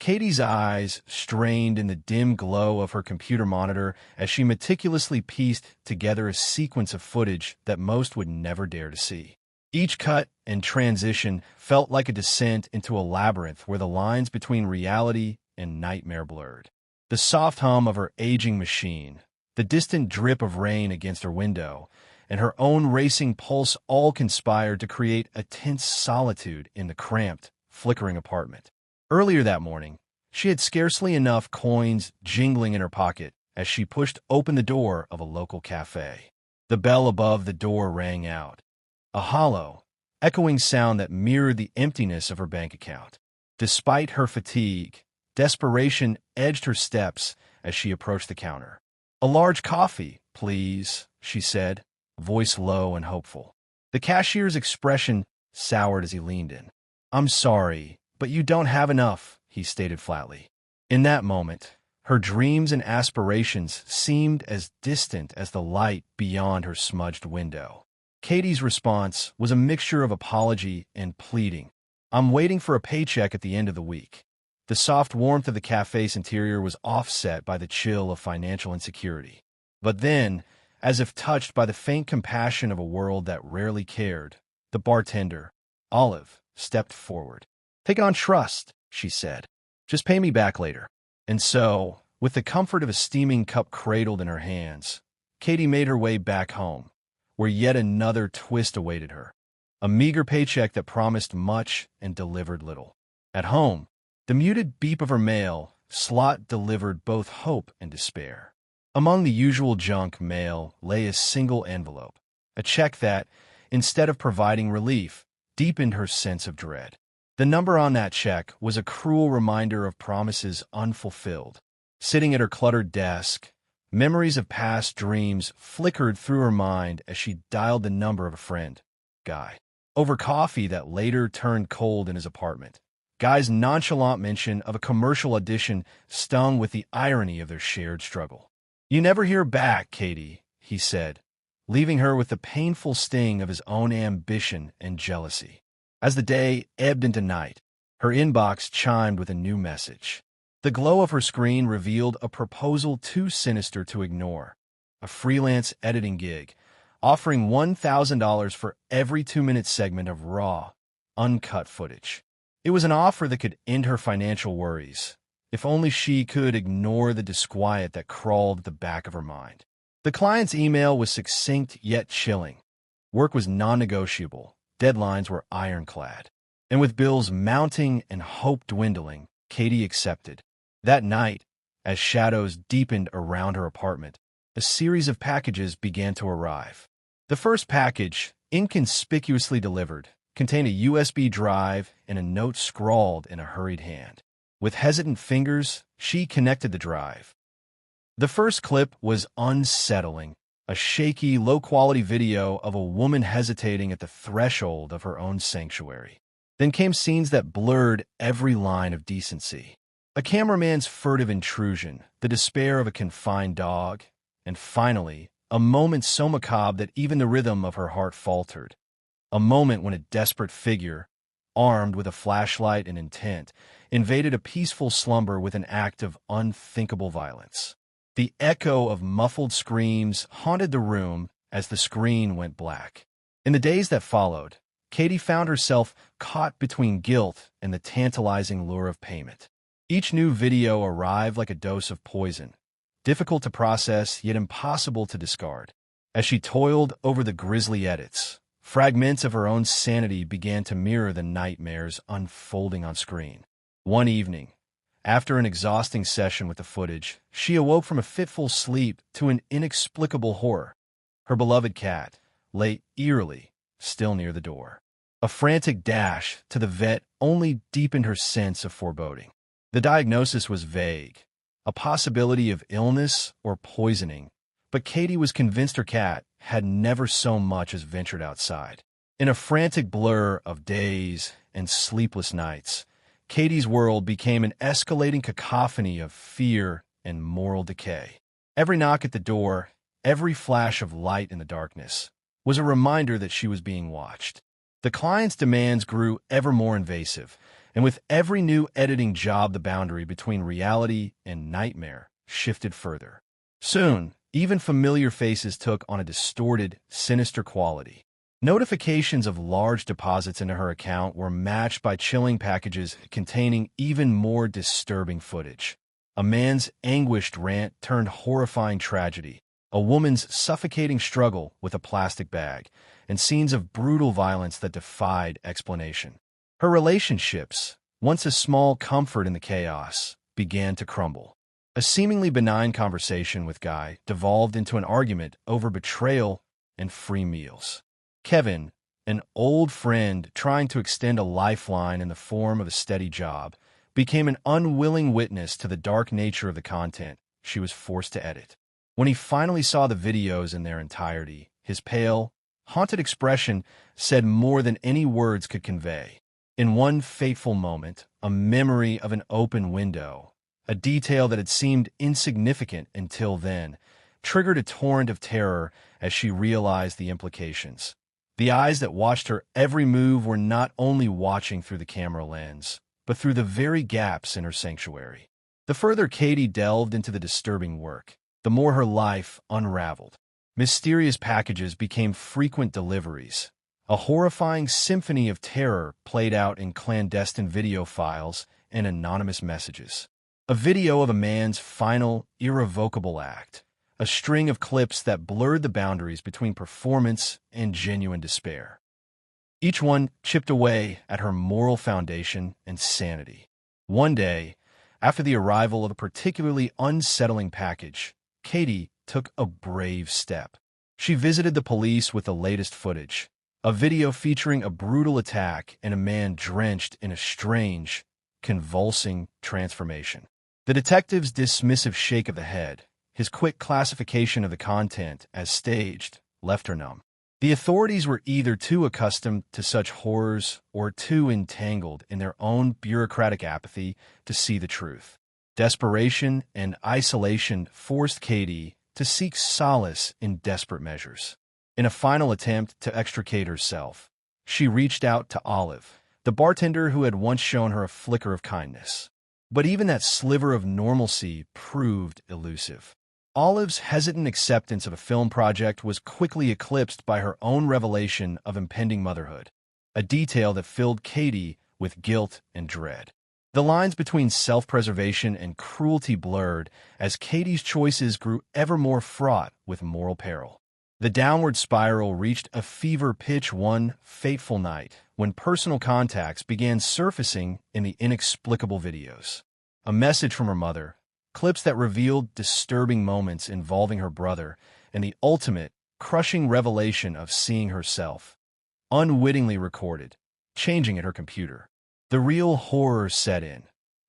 Katie's eyes strained in the dim glow of her computer monitor as she meticulously pieced together a sequence of footage that most would never dare to see. Each cut and transition felt like a descent into a labyrinth where the lines between reality and nightmare blurred. The soft hum of her aging machine, the distant drip of rain against her window, and her own racing pulse all conspired to create a tense solitude in the cramped, flickering apartment. Earlier that morning, she had scarcely enough coins jingling in her pocket as she pushed open the door of a local cafe. The bell above the door rang out, a hollow, echoing sound that mirrored the emptiness of her bank account. Despite her fatigue, desperation edged her steps as she approached the counter. "A large coffee, please," she said, voice low and hopeful. The cashier's expression soured as he leaned in. "I'm sorry, but you don't have enough," he stated flatly. In that moment, her dreams and aspirations seemed as distant as the light beyond her smudged window. Katie's response was a mixture of apology and pleading. "I'm waiting for a paycheck at the end of the week." The soft warmth of the cafe's interior was offset by the chill of financial insecurity. But then, as if touched by the faint compassion of a world that rarely cared, the bartender, Olive, stepped forward. "Take it on trust," she said. "Just pay me back later." And so, with the comfort of a steaming cup cradled in her hands, Katie made her way back home, where yet another twist awaited her. A meager paycheck that promised much and delivered little. At home, the muted beep of her mail slot delivered both hope and despair. Among the usual junk mail lay a single envelope, a check that, instead of providing relief, deepened her sense of dread. The number on that check was a cruel reminder of promises unfulfilled. Sitting at her cluttered desk, memories of past dreams flickered through her mind as she dialed the number of a friend, Guy. Over coffee that later turned cold in his apartment, Guy's nonchalant mention of a commercial audition stung with the irony of their shared struggle. "You never hear back, Katie," he said, leaving her with the painful sting of his own ambition and jealousy. As the day ebbed into night, her inbox chimed with a new message. The glow of her screen revealed a proposal too sinister to ignore, a freelance editing gig, offering $1,000 for every 2-minute segment of raw, uncut footage. It was an offer that could end her financial worries, if only she could ignore the disquiet that crawled at the back of her mind. The client's email was succinct yet chilling. Work was non-negotiable. Deadlines were ironclad. And with bills mounting and hope dwindling, Katie accepted. That night, as shadows deepened around her apartment, a series of packages began to arrive. The first package, inconspicuously delivered, contained a USB drive and a note scrawled in a hurried hand. With hesitant fingers, she connected the drive. The first clip was unsettling. A shaky, low-quality video of a woman hesitating at the threshold of her own sanctuary. Then came scenes that blurred every line of decency. A cameraman's furtive intrusion, the despair of a confined dog, and finally, a moment so macabre that even the rhythm of her heart faltered. A moment when a desperate figure, armed with a flashlight and intent, invaded a peaceful slumber with an act of unthinkable violence. The echo of muffled screams haunted the room as the screen went black. In the days that followed, Katie found herself caught between guilt and the tantalizing lure of payment. Each new video arrived like a dose of poison, difficult to process yet impossible to discard. As she toiled over the grisly edits, fragments of her own sanity began to mirror the nightmares unfolding on screen. One evening, after an exhausting session with the footage, she awoke from a fitful sleep to an inexplicable horror. Her beloved cat lay eerily still near the door. A frantic dash to the vet only deepened her sense of foreboding. The diagnosis was vague, a possibility of illness or poisoning, but Katie was convinced her cat had never so much as ventured outside. In a frantic blur of days and sleepless nights, Katie's world became an escalating cacophony of fear and moral decay. Every knock at the door, every flash of light in the darkness, was a reminder that she was being watched. The client's demands grew ever more invasive, And with every new editing job, the boundary between reality and nightmare shifted further. Soon, even familiar faces took on a distorted, sinister quality. Notifications of large deposits into her account were matched by chilling packages containing even more disturbing footage. A man's anguished rant turned horrifying tragedy, a woman's suffocating struggle with a plastic bag, and scenes of brutal violence that defied explanation. Her relationships, once a small comfort in the chaos, began to crumble. A seemingly benign conversation with Guy devolved into an argument over betrayal and free meals. Kevin, an old friend trying to extend a lifeline in the form of a steady job, became an unwilling witness to the dark nature of the content she was forced to edit. When he finally saw the videos in their entirety, his pale, haunted expression said more than any words could convey. In one fateful moment, a memory of an open window, a detail that had seemed insignificant until then, triggered a torrent of terror as she realized the implications. The eyes that watched her every move were not only watching through the camera lens, but through the very gaps in her sanctuary. The further Katie delved into the disturbing work, the more her life unraveled. Mysterious packages became frequent deliveries. A horrifying symphony of terror played out in clandestine video files and anonymous messages. A video of a man's final, irrevocable act. A string of clips that blurred the boundaries between performance and genuine despair. Each one chipped away at her moral foundation and sanity. One day, after the arrival of a particularly unsettling package, Katie took a brave step. She visited the police with the latest footage, a video featuring a brutal attack and a man drenched in a strange, convulsing transformation. The detective's dismissive shake of the head, his quick classification of the content as staged, left her numb. The authorities were either too accustomed to such horrors or too entangled in their own bureaucratic apathy to see the truth. Desperation and isolation forced Katie to seek solace in desperate measures. In a final attempt to extricate herself, she reached out to Olive, the bartender who had once shown her a flicker of kindness. But even that sliver of normalcy proved elusive. Olive's hesitant acceptance of a film project was quickly eclipsed by her own revelation of impending motherhood, a detail that filled Katie with guilt and dread. The lines between self-preservation and cruelty blurred as Katie's choices grew ever more fraught with moral peril. The downward spiral reached a fever pitch one fateful night when personal contacts began surfacing in the inexplicable videos. A message from her mother, clips that revealed disturbing moments involving her brother, and the ultimate, crushing revelation of seeing herself, unwittingly recorded, changing at her computer. The real horror set in.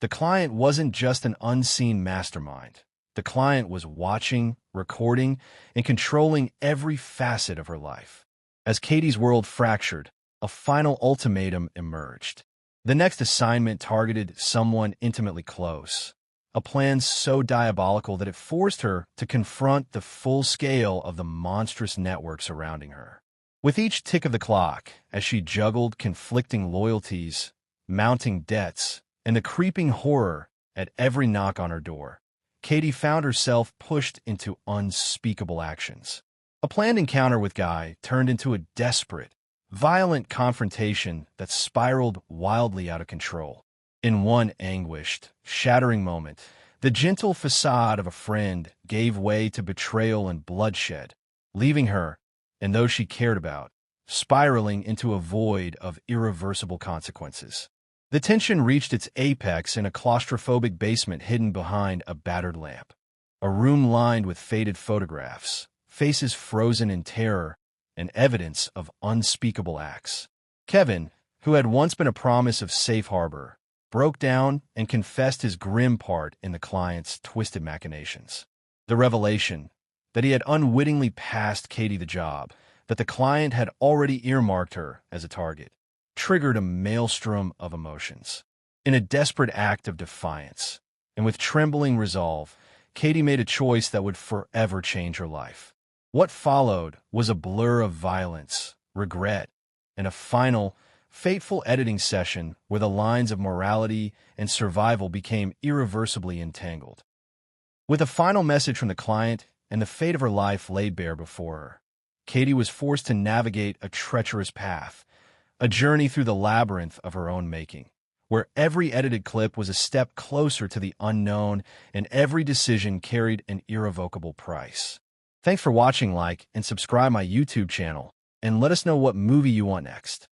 The client wasn't just an unseen mastermind. The client was watching, recording, and controlling every facet of her life. As Katie's world fractured, a final ultimatum emerged. The next assignment targeted someone intimately close. A plan so diabolical that it forced her to confront the full scale of the monstrous network surrounding her. With each tick of the clock, as she juggled conflicting loyalties, mounting debts, and the creeping horror at every knock on her door, Katie found herself pushed into unspeakable actions. A planned encounter with Guy turned into a desperate, violent confrontation that spiraled wildly out of control. In one anguished, shattering moment, the gentle facade of a friend gave way to betrayal and bloodshed, leaving her, and those she cared about, spiraling into a void of irreversible consequences. The tension reached its apex in a claustrophobic basement hidden behind a battered lamp. A room lined with faded photographs, faces frozen in terror, and evidence of unspeakable acts. Kevin, who had once been a promise of safe harbor, broke down and confessed his grim part in the client's twisted machinations. The revelation that he had unwittingly passed Katie the job, that the client had already earmarked her as a target, triggered a maelstrom of emotions. In a desperate act of defiance, and with trembling resolve, Katie made a choice that would forever change her life. What followed was a blur of violence, regret, and a final, fateful editing session where the lines of morality and survival became irreversibly entangled. With a final message from the client and the fate of her life laid bare before her, Katie was forced to navigate a treacherous path, a journey through the labyrinth of her own making, where every edited clip was a step closer to the unknown and every decision carried an irrevocable price. Thanks for watching. Like and subscribe my YouTube channel, and let us know what movie you want next.